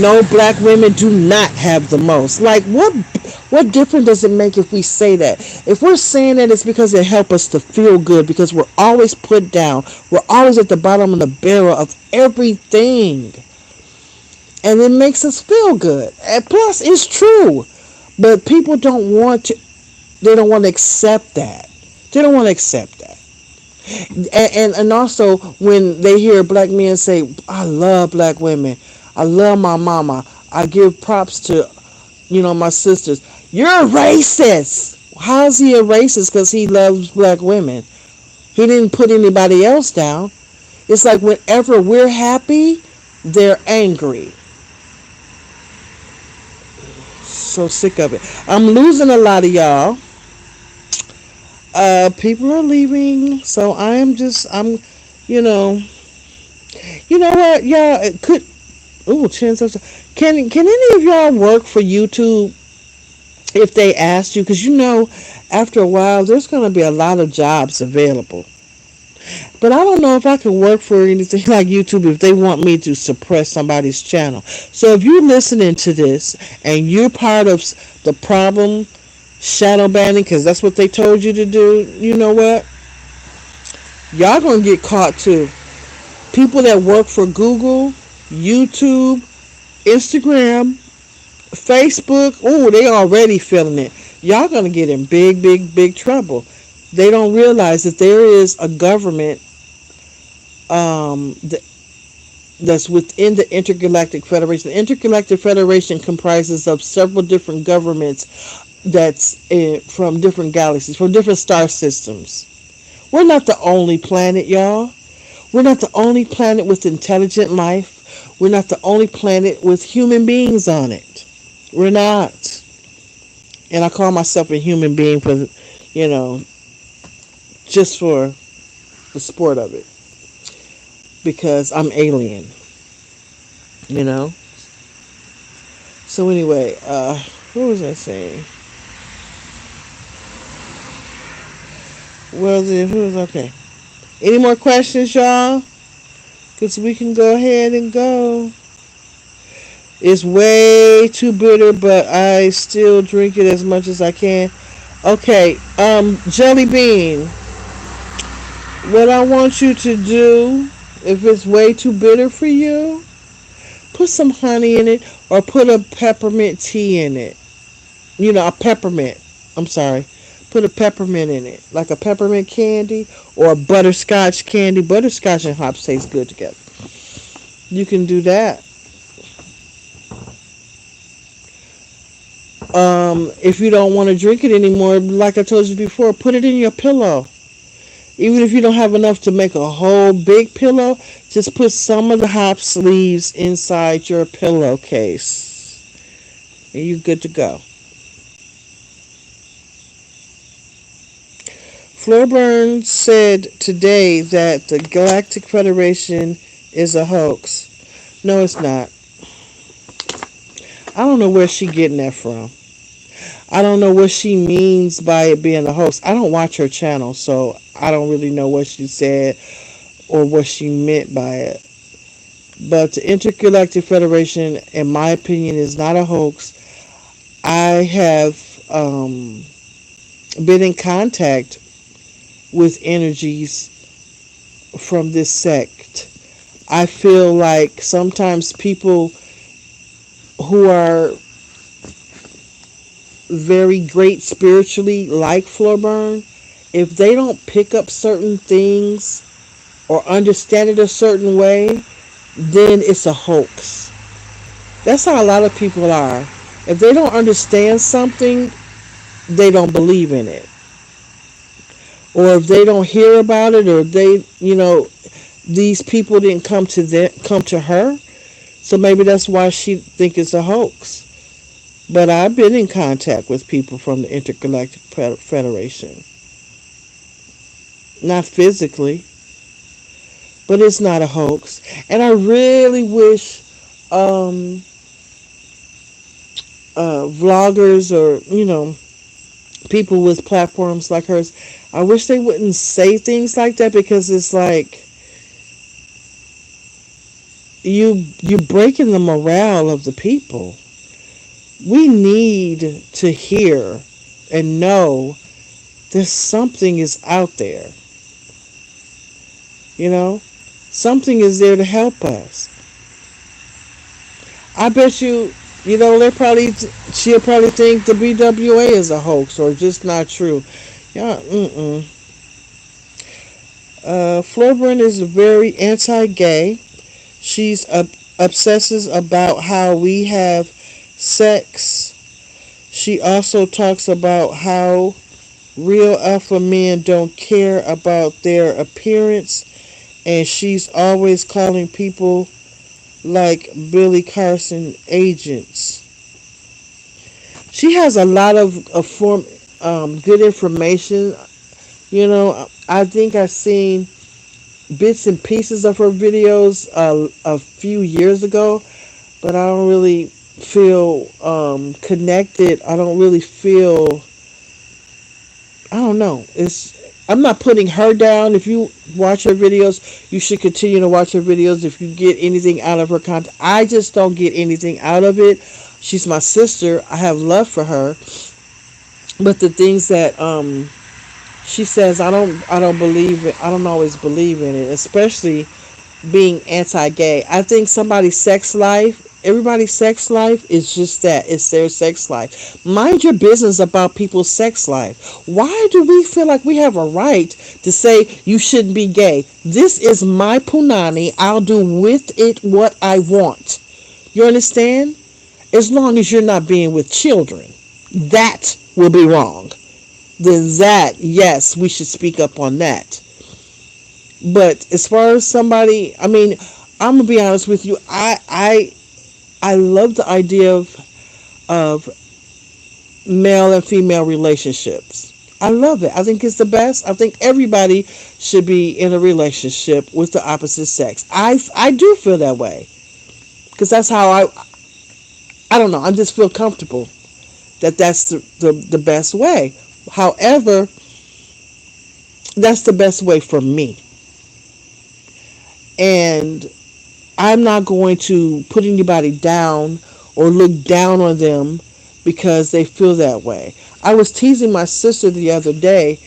no, black women do not have the most. Like, what difference does it make if we say that? If we're saying that, it's because it helps us to feel good, because we're always put down. We're always at the bottom of the barrel of everything. And it makes us feel good. And plus, it's true. But people don't want to accept that. They don't want to accept that. And also, when they hear black men say, I love black women. I love my mama. I give props to, my sisters. You're a racist. How's he a racist? Because he loves black women. He didn't put anybody else down. It's like whenever we're happy, they're angry. So sick of it. I'm losing a lot of y'all. People are leaving. So I'm You know, you know what, y'all? It could. Ooh, chance. Can any of y'all work for YouTube if they asked you? Because you know, after a while, there's going to be a lot of jobs available. But I don't know if I can work for anything like YouTube if they want me to suppress somebody's channel. So if you're listening to this and you're part of the problem, shadow banning, because that's what they told you to do, you know what? Y'all gonna get caught too. People that work for Google, YouTube, Instagram, Facebook, oh, they already feeling it. Y'all gonna get in big, big, big trouble. They don't realize that there is a government that that's within the Intergalactic Federation. The Intergalactic Federation comprises of several different governments that's from different galaxies, from different star systems. We're not the only planet, y'all. We're not the only planet with intelligent life. We're not the only planet with human beings on it. We're not. And I call myself a human being for, you know, just for the sport of it. Because I'm alien, you know? So anyway, what was I saying? Well, who was okay? Any more questions, y'all? Because we can go ahead and go. It's way too bitter, but I still drink it as much as I can. Okay, Jelly Bean, what I want you to do, if it's way too bitter for you, put some honey in it or put a peppermint tea in it. You know, a peppermint. I'm sorry. Put a peppermint in it, like a peppermint candy or a butterscotch candy. Butterscotch and hops taste good together. You can do that. If you don't want to drink it anymore, like I told you before, put it in your pillow. Even if you don't have enough to make a whole big pillow, just put some of the hops leaves inside your pillowcase. And you're good to go. Florburn said today that the Galactic Federation is a hoax. No, it's not. I don't know where she's getting that from. I don't know what she means by it being a hoax. I don't watch her channel, so I don't really know what she said or what she meant by it. But the Intergalactic Federation, in my opinion, is not a hoax. I have been in contact with energies from this sect. I feel like sometimes people who are very great spiritually, like Florburn, if they don't pick up certain things or understand it a certain way, then it's a hoax. That's how a lot of people are. If they don't understand something, they don't believe in it. Or if they don't hear about it, or they, you know, these people didn't come to her, so maybe that's why she think it's a hoax. But I've been in contact with people from the Intergalactic Federation. Not physically, but it's not a hoax. And I really wish vloggers or, you know, people with platforms like hers, I wish they wouldn't say things like that, because it's like you're breaking the morale of the people. We need to hear and know that something is out there. You know? Something is there to help us. I bet you, you know, she'll probably think the BWA is a hoax or just not true. Yeah, Florburn is very anti-gay. She's obsesses about how we have sex. She also talks about how real alpha men don't care about their appearance, and she's always calling people like Billy Carson agents. She has a lot of good information. You know, I think I've seen bits and pieces of her videos a few years ago, but I don't really feel connected. I don't really feel. I don't know. It's. I'm not putting her down. If you watch her videos, you should continue to watch her videos. If you get anything out of her content, I just don't get anything out of it. She's my sister. I have love for her, but the things that she says, I don't believe it. I don't always believe in it, especially being anti-gay. I think everybody's sex life is just that. It's their sex life. Mind your business about people's sex life. Why do we feel like we have a right to say you shouldn't be gay? This is my punani. I'll do with it what I want. You understand? As long as you're not being with children. That will be wrong. Then that, yes, we should speak up on that. But as far as somebody, I mean, I'm gonna be honest with you. I love the idea of male and female relationships. I love it. I think it's the best. I think everybody should be in a relationship with the opposite sex. I do feel that way because that's how I don't know. I just feel comfortable that that's the best way. However, that's the best way for me. And I'm not going to put anybody down or look down on them because they feel that way. I was teasing my sister the other day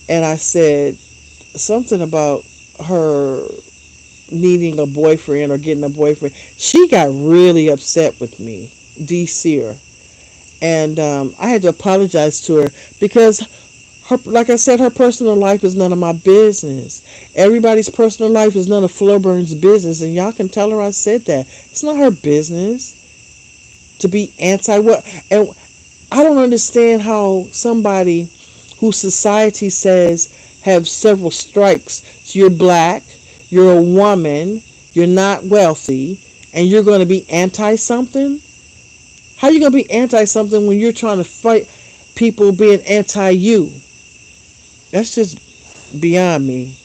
and I said something about her needing a boyfriend or getting a boyfriend. She got really upset with me, D.C. And I had to apologize to her because like I said, her personal life is none of my business. Everybody's personal life is none of Flowburn's business, and y'all can tell her I said that. It's not her business to be anti what. And I don't understand how somebody who society says have several strikes. So you're black, you're a woman, you're not wealthy, and you're going to be anti something. How are you going to be anti something when you're trying to fight people being anti you? That's just beyond me.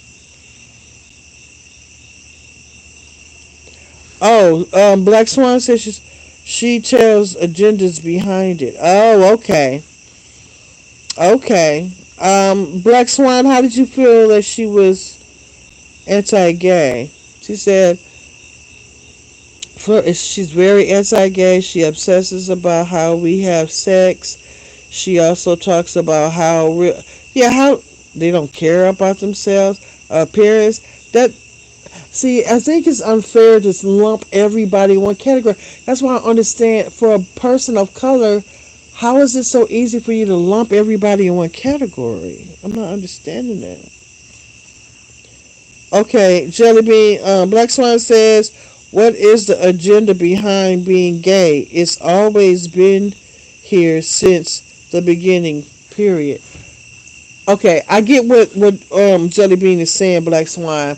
Oh, Black Swan says she tells agendas behind it. Oh, okay. Okay. Black Swan, how did you feel that she was anti-gay? She said she's very anti-gay. She obsesses about how we have sex. She also talks about how they don't care about themselves, appearance. That See, I think it's unfair to lump everybody in one category. That's why I understand for a person of color, how is it so easy for you to lump everybody in one category? I'm not understanding that. Okay, Jelly Bean, Black Swan says, what is the agenda behind being gay? It's always been here since the beginning, period. Okay, I get what Jelly Bean is saying, Black Swan.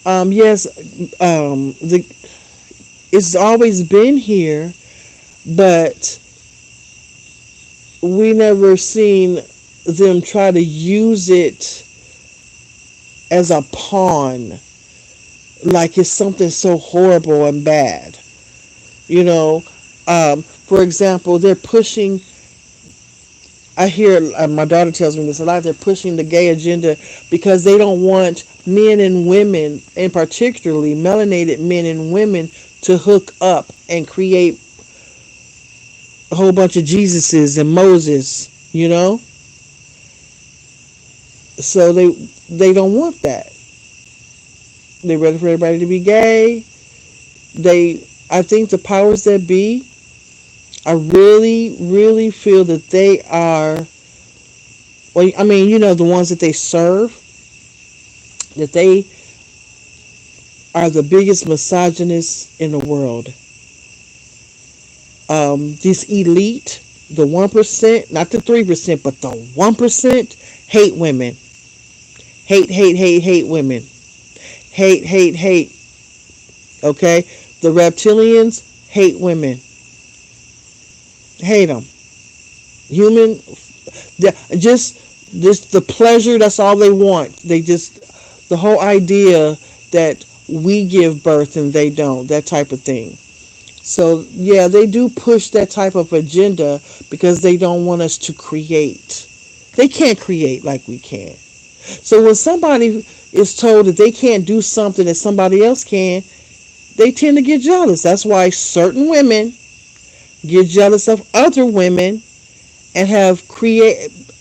Yes, the it's always been here, but we never seen them try to use it as a pawn, like it's something so horrible and bad. You know, for example, they're pushing. I hear my daughter tells me this a lot. They're pushing the gay agenda because they don't want men and women, and particularly melanated men and women, to hook up and create a whole bunch of Jesuses and Moses. You know, so they don't want that. They're ready for everybody to be gay. I think the powers that be, I really, really feel that they are, well, I mean, the ones that they serve, that they are the biggest misogynists in the world. This elite, the 1%, not the 3%, but the 1%, hate women. Hate women. Hate. Okay? The reptilians hate women. Hate them. Human, just the pleasure, that's all they want. They just, The whole idea that we give birth and they don't, that type of thing. So, yeah, they do push that type of agenda because they don't want us to create. They can't create like we can. So when somebody is told that they can't do something that somebody else can, they tend to get jealous. That's why certain women get jealous of other women and have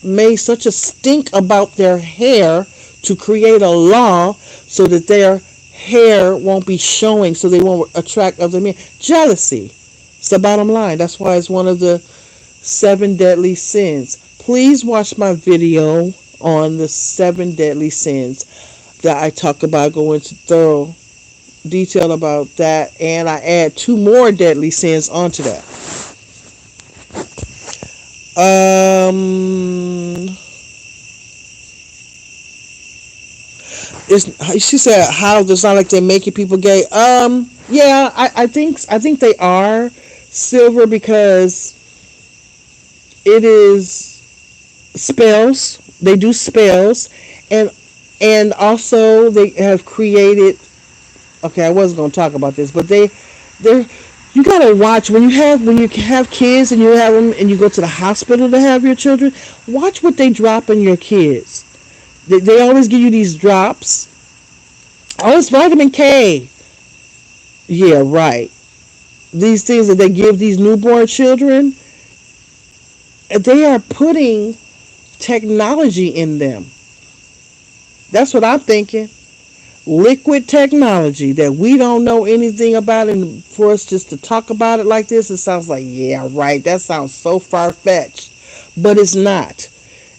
made such a stink about their hair to create a law so that their hair won't be showing, so they won't attract other men. Jealousy. It's the bottom line. That's why it's one of the seven deadly sins. Please watch my video on the seven deadly sins that I talk about, go into thorough detail about that, and I add two more deadly sins onto that. She said, "How it's not like they're making people gay." Yeah, I think they are, Silver, because it is spells. They do spells, and also they have created. Okay, I wasn't gonna talk about this, but they you gotta watch when you have kids and you have them and you go to the hospital to have your children. Watch what they drop in your kids. They always give you these drops. Oh, it's vitamin K. Yeah, right. These things that they give these newborn children, they are putting technology in them. That's what I'm thinking. Liquid technology that we don't know anything about, and for us just to talk about it like this, it sounds like, yeah, right, that sounds so far-fetched, but it's not.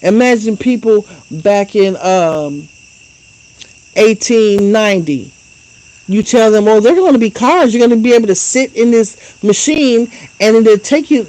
Imagine people back in 1890. You tell them, oh, they're going to be cars. You're going to be able to sit in this machine and it'll take you